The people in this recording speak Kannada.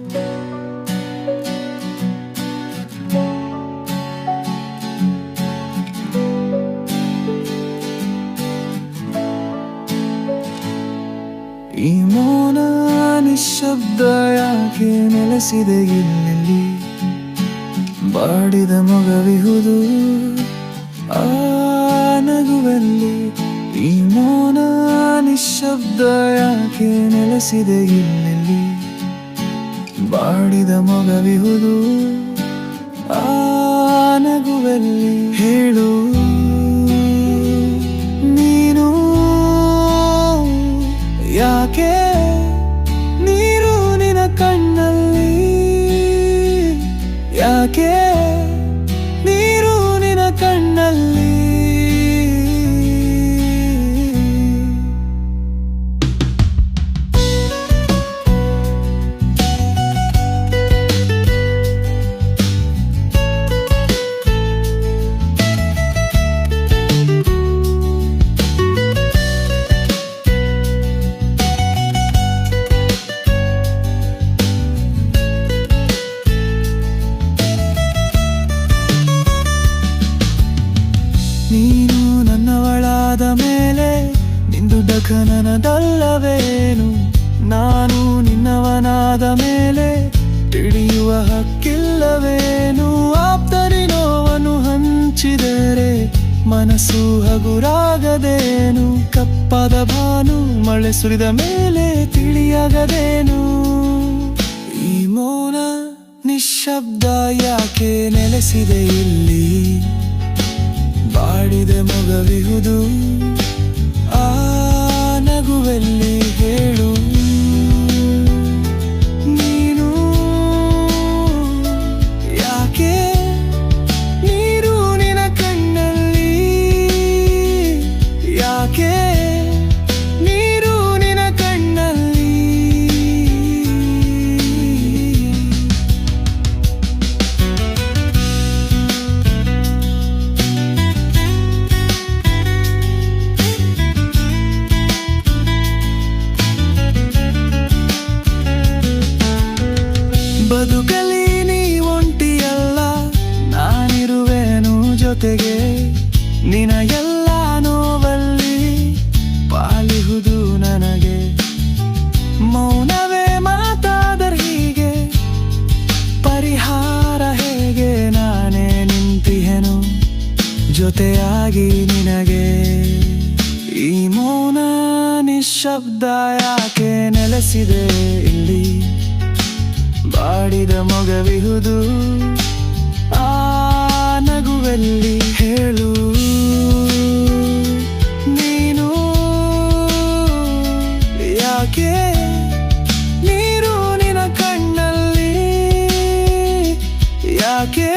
ಈ ಮೌನ ನಿಶ್ಶಬ್ದ ಯಾಕೆ ನೆಲೆಸಿದೆ ಇಲ್ಲಿ? ಬಾಡಿದ ಮೊಗವಿಹುದು ಆ ನಗುವಲ್ಲಿ. ಈ ಮೌನ ನಿಶ್ಶಬ್ದ ಯಾಕೆ ನೆಲೆಸಿದೆ ಇಲ್ಲಿ? ಬಾಡಿದ ಮೊಗವಿಹುದು ಆ ನಗುವಲ್ಲಿ. ಹೇಳು ನೀನು ಯಾಕೆ ನೀರು ನಿನ್ನ ಕಣ್ಣಲ್ಲಿ? ಯಾಕೆ ನೀರು ನಿನ್ನ ಕಣ್ಣಲ್ಲಿ? ನೀನು ನನ್ನವಳಾದ ಮೇಲೆ ನಿಂದು ನನ್ನದಲ್ಲವೇನು? ನಾನು ನಿನ್ನವನಾದ ಮೇಲೆ ತಿಳಿಯುವ ಹಕ್ಕಿಲ್ಲವೇನು? ಆಪ್ತರಿ ನೋವನ್ನು ಹಂಚಿದರೆ ಮನಸ್ಸು ಹಗುರಾಗದೇನು? ಕಪ್ಪಾದ ಭಾನು ಮಳೆ ಸುರಿದ ಮೇಲೆ ತಿಳಿಯಾಗದೇನು? ಈ ಮೌನ ನಿಶ್ಶಬ್ದ ಯಾಕೆ ನೆಲೆಸಿದೆ ಇಲ್ಲಿ? ಬಾಡಿದ ಮೊಗವಿಹುದು ಆ ನಗುವಲ್ಲಿ. ಹೇಳು ನೀನು ಯಾಕೆ ನೀರು ನಿನ್ನ ಕಣ್ಣಲ್ಲಿ? ಯಾಕೆ ನೀರು ನಿನ್ನ ಕಣ್ಣಲ್ಲಿ? ಬದುಕಲಿ ನೀ ಒಂಟಿಯಲ್ಲ, ನಾನಿರುವೆನು ಜೊತೆಗೆ. ನಿನ ಎಲ್ಲ ನೋವಲ್ಲಿ ಪಾಲಿಹುದು ನನಗೆ. ಮೌನವೇ ಮಾತಾದರ ಹೀಗೆ, ಪರಿಹಾರ ಹೇಗೆ? ನಾನೇ ನಿಂತಿಹೆನು ಜೊತೆಯಾಗಿ ನಿನಗೆ. ಈ ಮೌನ ನಿಶ್ಶಬ್ದ ಯಾಕೆ ನೆಲೆಸಿದೆ ಇಲ್ಲಿ? ಬಾಡಿದ ಮೊಗವಿಹುದು ಆ ನಗುವಲ್ಲಿ. ಹೇಳು ನೀನು ಯಾಕೆ ನೀರು ನಿನ್ನ ಕಣ್ಣಲ್ಲಿ? ಯಾಕೆ